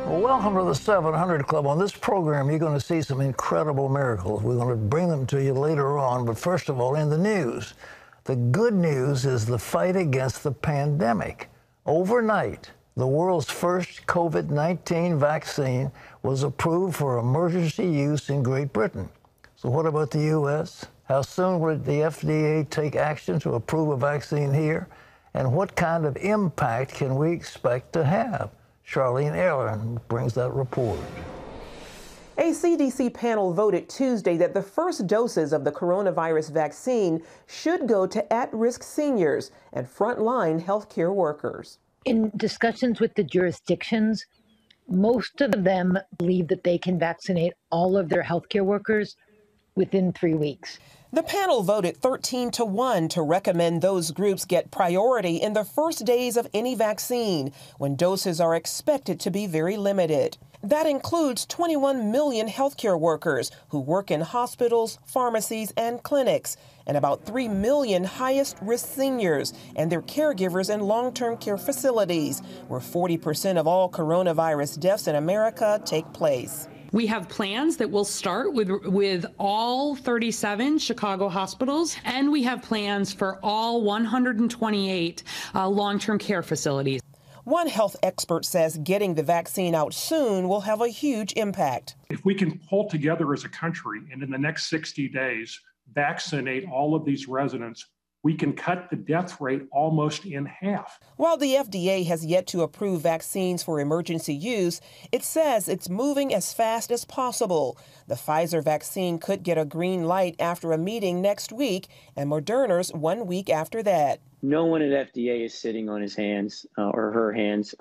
Well, welcome to the 700 Club. On this program, you're going to see some incredible miracles. We're going to bring them to you later on. But first of all, in the news, the good news is the fight against the pandemic. Overnight, the world's first COVID-19 vaccine was approved for emergency use in Great Britain. So what about the U.S.? How soon will the FDA take action to approve a vaccine here? And what kind of impact can we expect to have? Charlene Aaron brings that report. A CDC panel voted Tuesday that the first doses of the coronavirus vaccine should go to at-risk seniors and frontline healthcare workers. In discussions with the jurisdictions, most of them believe that they can vaccinate all of their healthcare workers within 3 weeks. The panel voted 13-1 to recommend those groups get priority in the first days of any vaccine, when doses are expected to be very limited. That includes 21 million healthcare workers who work in hospitals, pharmacies, and clinics, and about 3 million highest-risk seniors and their caregivers in long-term care facilities, where 40% of all coronavirus deaths in America take place. We have plans that will start with all 37 Chicago hospitals, and we have plans for all 128 long-term care facilities. One health expert says getting the vaccine out soon will have a huge impact. If we can pull together as a country and in the next 60 days vaccinate all of these residents, we can cut the death rate almost in half. While the FDA has yet to approve vaccines for emergency use, it says it's moving as fast as possible. The Pfizer vaccine could get a green light after a meeting next week, and Moderna's 1 week after that. No one at FDA is sitting on his hands or her hands.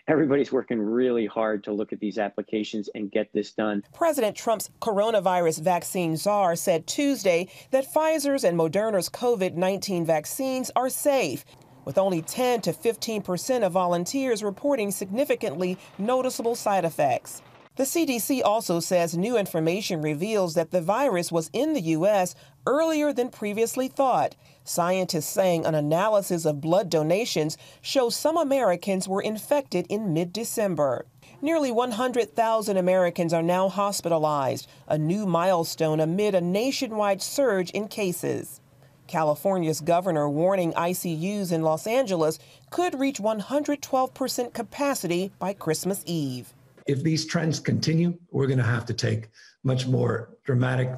Everybody's working really hard to look at these applications and get this done. President Trump's coronavirus vaccine czar said Tuesday that Pfizer's and Moderna's COVID-19 vaccines are safe, with only 10 to 15% of volunteers reporting significantly noticeable side effects. The CDC also says new information reveals that the virus was in the U.S. earlier than previously thought. Scientists saying an analysis of blood donations shows some Americans were infected in mid-December. Nearly 100,000 Americans are now hospitalized, a new milestone amid a nationwide surge in cases. California's governor warning ICUs in Los Angeles could reach 112% capacity by Christmas Eve. If these trends continue, we're going to have to take much more dramatic,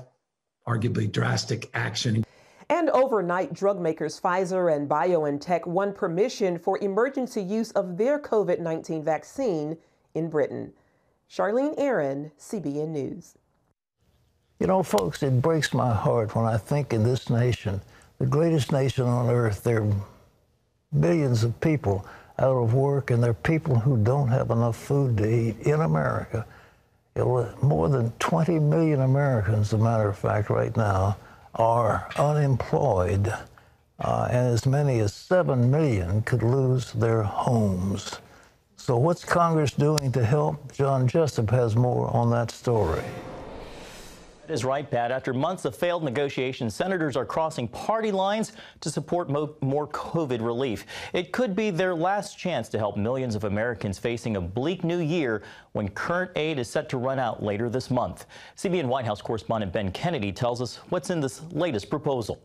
arguably drastic action. And overnight, drug makers Pfizer and BioNTech won permission for emergency use of their COVID-19 vaccine in Britain. Charlene Aaron, CBN News. You know, folks, it breaks my heart when I think in this nation, the greatest nation on earth, there are billions of people out of work, and there are people who don't have enough food to eat in America. More than 20 million Americans, as a matter of fact, right now, are unemployed, and as many as 7 million could lose their homes. So what's Congress doing to help? John Jessup has more on that story. That is right, Pat. After months of failed negotiations, senators are crossing party lines to support more COVID relief. It could be their last chance to help millions of Americans facing a bleak new year when current aid is set to run out later this month. CBN White House correspondent Ben Kennedy tells us what's in this latest proposal.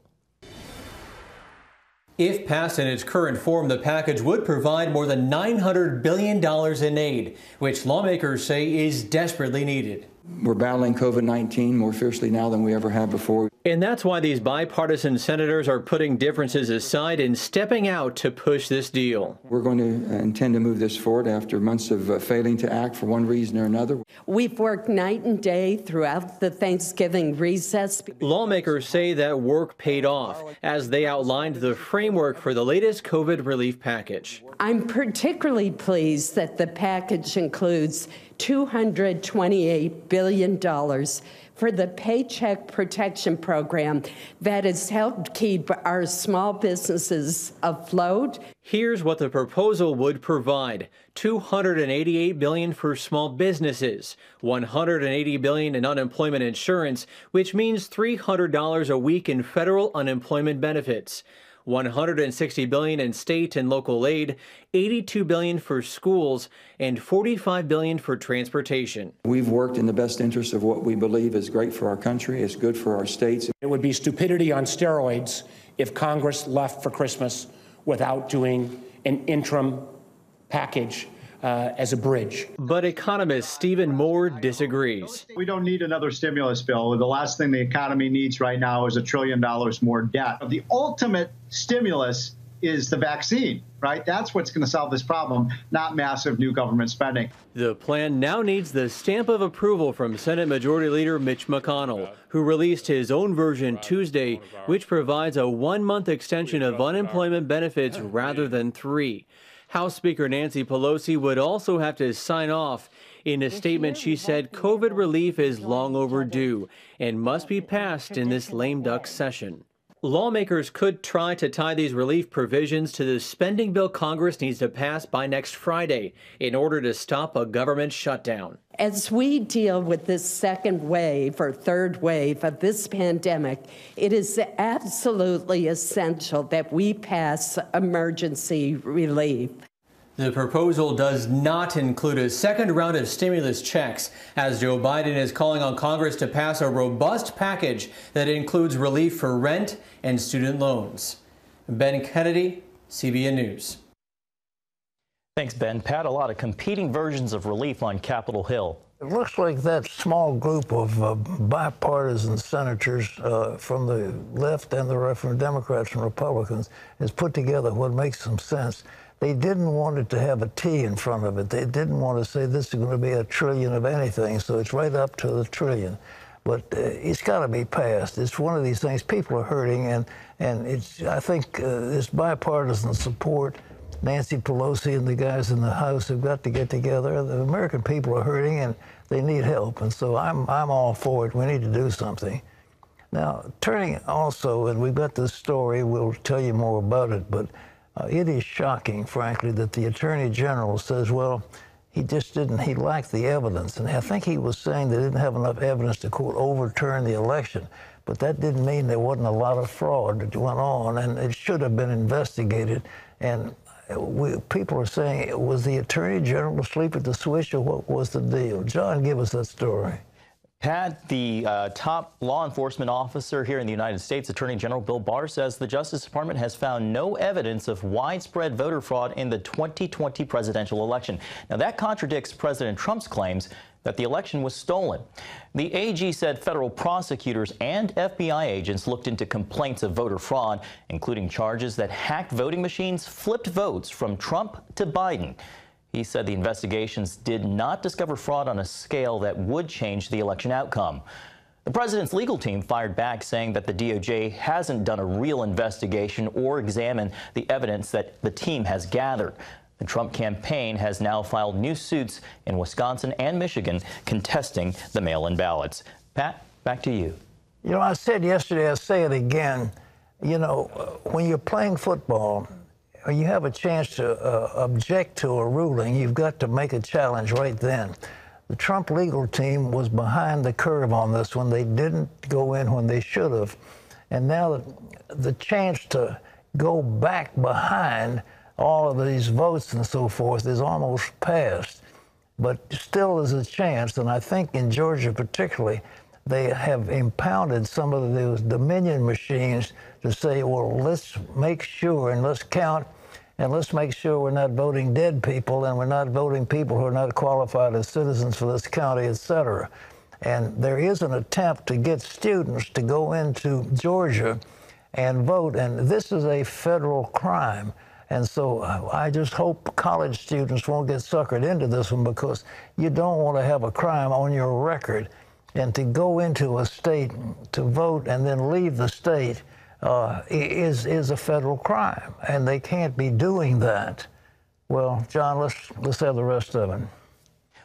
If passed in its current form, the package would provide more than $900 billion in aid, which lawmakers say is desperately needed. We're battling COVID-19 more fiercely now than we ever have before. And that's why these bipartisan senators are putting differences aside and stepping out to push this deal. We're going to intend to move this forward after months of failing to act for one reason or another. We've worked night and day throughout the Thanksgiving recess. Lawmakers say that work paid off as they outlined the framework for the latest COVID relief package. I'm particularly pleased that the package includes $228 billion for the Paycheck Protection Program that has helped keep our small businesses afloat. Here's what the proposal would provide. $288 billion for small businesses, $180 billion in unemployment insurance, which means $300 a week in federal unemployment benefits, $160 billion in state and local aid, $82 billion for schools, and $45 billion for transportation. We've worked in the best interest of what we believe is great for our country, is good for our states. It would be stupidity on steroids if Congress left for Christmas without doing an interim package as a bridge. But economist Stephen Moore disagrees. We don't need another stimulus bill. The last thing the economy needs right now is $1 trillion more debt. The ultimate stimulus is the vaccine, right? That's what's going to solve this problem, not massive new government spending. The plan now needs the stamp of approval from Senate Majority Leader Mitch McConnell, who released his own version Tuesday, which provides a 1-month extension of unemployment benefits rather than 3. House Speaker Nancy Pelosi would also have to sign off. In a statement, she said COVID relief is long overdue and must be passed in this lame duck session. Lawmakers could try to tie these relief provisions to the spending bill Congress needs to pass by next Friday in order to stop a government shutdown. As we deal with this second wave or third wave of this pandemic, it is absolutely essential that we pass emergency relief. The proposal does not include a second round of stimulus checks, as Joe Biden is calling on Congress to pass a robust package that includes relief for rent and student loans. Ben Kennedy, CBN News. Thanks, Ben. Pat, a lot of competing versions of relief on Capitol Hill. It looks like that small group of bipartisan senators from the left and from Democrats and Republicans has put together what makes some sense. They didn't want it to have a T in front of it. They didn't want to say this is going to be $1 trillion of anything, so it's right up to the trillion. But it's got to be passed. It's one of these things. People are hurting, and it's. I think this bipartisan support. Nancy Pelosi and the guys in the House have got to get together. The American people are hurting, and they need help. And so I'm all for it. We need to do something. Now, turning also, and we've got this story. We'll tell you more about it, but. It is shocking, frankly, that the Attorney General says, well, he lacked the evidence. And I think he was saying they didn't have enough evidence to, quote, overturn the election. But that didn't mean there wasn't a lot of fraud that went on, and it should have been investigated. And people are saying, was the Attorney General asleep at the switch, or what was the deal? John, give us that story. Pat, the top law enforcement officer here in the United States, Attorney General Bill Barr, says the Justice Department has found no evidence of widespread voter fraud in the 2020 presidential election. Now, that contradicts President Trump's claims that the election was stolen. The AG said federal prosecutors and FBI agents looked into complaints of voter fraud, including charges that hacked voting machines flipped votes from Trump to Biden. He said the investigations did not discover fraud on a scale that would change the election outcome. The president's legal team fired back, saying that the DOJ hasn't done a real investigation or examined the evidence that the team has gathered. The Trump campaign has now filed new suits in Wisconsin and Michigan contesting the mail-in ballots. Pat, back to you. You know, I said yesterday, I'll say it again, you know, when you're playing football, or you have a chance to object to a ruling, you've got to make a challenge right then. The Trump legal team was behind the curve on this one. They didn't go in when they should have. And now the chance to go back behind all of these votes and so forth is almost past. But still there's a chance, and I think in Georgia particularly, they have impounded some of those Dominion machines to say, well, let's make sure and let's count and let's make sure we're not voting dead people and we're not voting people who are not qualified as citizens for this county, et cetera. And there is an attempt to get students to go into Georgia and vote, and this is a federal crime. And so I just hope college students won't get suckered into this one, because you don't want to have a crime on your record. And to go into a state to vote and then leave the state is a federal crime, and they can't be doing that. Well, John, let's have the rest of it.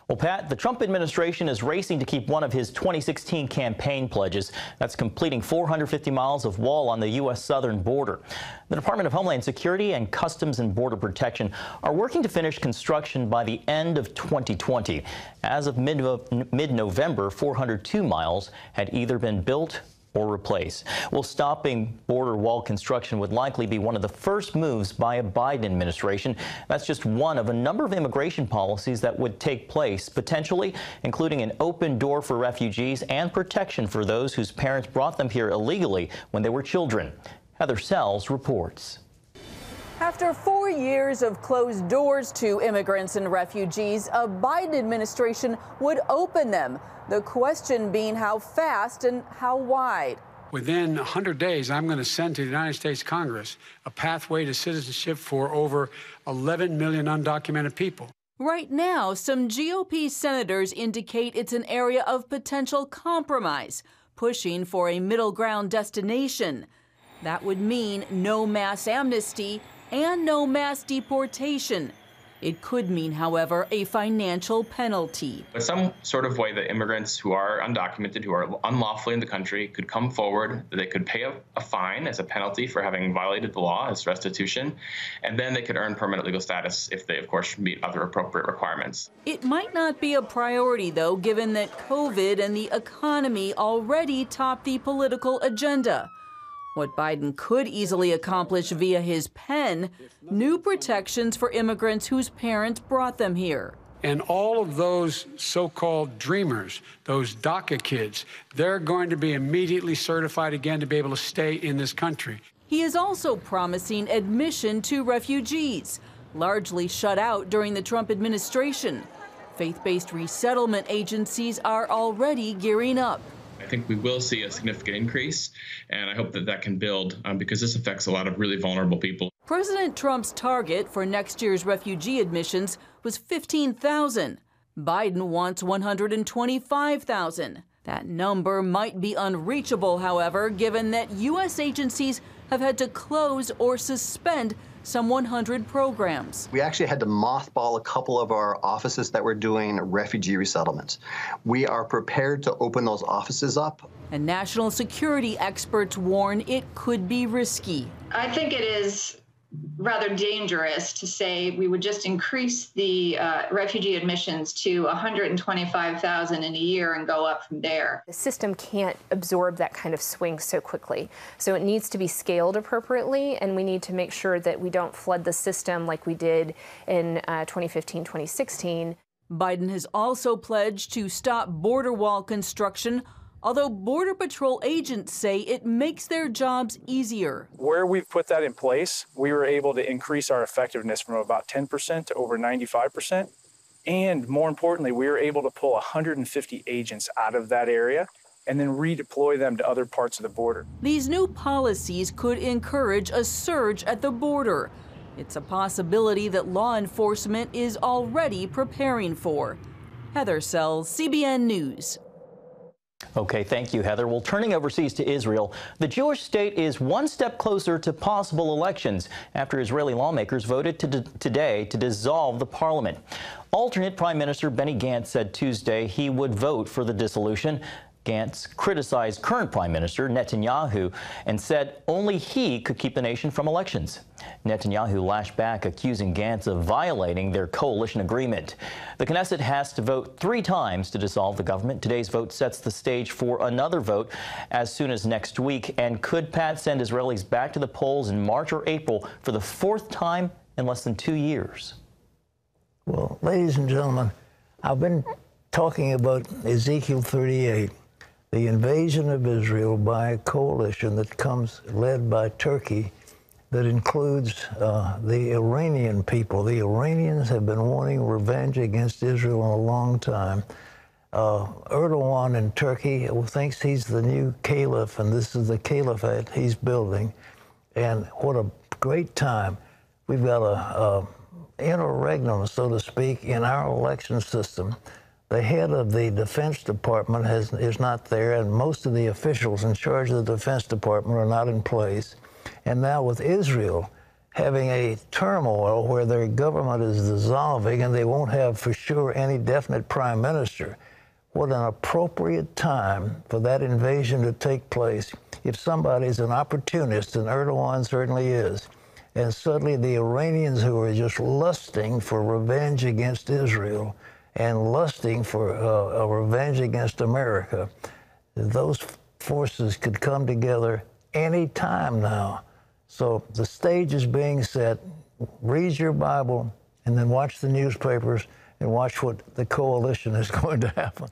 Well, Pat, the Trump administration is racing to keep one of his 2016 campaign pledges. That's completing 450 miles of wall on the U.S. southern border. The Department of Homeland Security and Customs and Border Protection are working to finish construction by the end of 2020. As of mid-November, 402 miles had either been built or replace. Well, stopping border wall construction would likely be one of the first moves by a Biden administration. That's just one of a number of immigration policies that would take place, potentially including an open door for refugees and protection for those whose parents brought them here illegally when they were children. Heather Sells reports. After 4 years of closed doors to immigrants and refugees, a Biden administration would open them. The question being how fast and how wide. Within 100 days, I'm going to send to the United States Congress a pathway to citizenship for over 11 million undocumented people. Right now, some GOP senators indicate it's an area of potential compromise, pushing for a middle ground destination. That would mean no mass amnesty and no mass deportation. It could mean, however, a financial penalty. Some sort of way that immigrants who are undocumented, who are unlawfully in the country, could come forward, that they could pay a fine as a penalty for having violated the law as restitution, and then they could earn permanent legal status if they, of course, meet other appropriate requirements. It might not be a priority, though, given that COVID and the economy already top the political agenda. What Biden could easily accomplish via his pen, new protections for immigrants whose parents brought them here. And all of those so-called dreamers, those DACA kids, they're going to be immediately certified again to be able to stay in this country. He is also promising admission to refugees, largely shut out during the Trump administration. Faith-based resettlement agencies are already gearing up. I think we will see a significant increase, and I hope that that can build because this affects a lot of really vulnerable people. President Trump's target for next year's refugee admissions was 15,000. Biden wants 125,000. That number might be unreachable, however, given that U.S. agencies have had to close or suspend some 100 programs. We actually had to mothball a couple of our offices that were doing refugee resettlements. We are prepared to open those offices up. And national security experts warn it could be risky. I think it is rather dangerous to say we would just increase the refugee admissions to 125,000 in a year and go up from there. The system can't absorb that kind of swing so quickly. So it needs to be scaled appropriately, and we need to make sure that we don't flood the system like we did in 2015, 2016. Biden has also pledged to stop border wall construction, although Border Patrol agents say it makes their jobs easier. Where we've put that in place, we were able to increase our effectiveness from about 10% to over 95%. And more importantly, we were able to pull 150 agents out of that area and then redeploy them to other parts of the border. These new policies could encourage a surge at the border. It's a possibility that law enforcement is already preparing for. Heather Sells, CBN News. Okay, thank you, Heather. Well, turning overseas to Israel, the Jewish state is one step closer to possible elections after Israeli lawmakers voted today to dissolve the parliament. Alternate Prime Minister Benny Gantz said Tuesday he would vote for the dissolution. Gantz criticized current Prime Minister Netanyahu and said only he could keep the nation from elections. Netanyahu lashed back, accusing Gantz of violating their coalition agreement. The Knesset has to vote 3 times to dissolve the government. Today's vote sets the stage for another vote as soon as next week and could, Pat, send Israelis back to the polls in March or April for the 4th time in less than 2 years. Well, ladies and gentlemen, I've been talking about Ezekiel 38. The invasion of Israel by a coalition that comes led by Turkey that includes the Iranian people. The Iranians have been wanting revenge against Israel a long time. Erdogan in Turkey thinks he's the new caliph, and this is the caliphate he's building. And what a great time. We've got a interregnum, so to speak, in our election system. The head of the Defense Department is not there, and most of the officials in charge of the Defense Department are not in place. And now with Israel having a turmoil where their government is dissolving and they won't have for sure any definite prime minister, what an appropriate time for that invasion to take place. If somebody's an opportunist, and Erdogan certainly is, and suddenly the Iranians who are just lusting for revenge against Israel and lusting for a revenge against America, those forces could come together any time now. So the stage is being set. Read your Bible and then watch the newspapers and watch what the coalition is going to happen.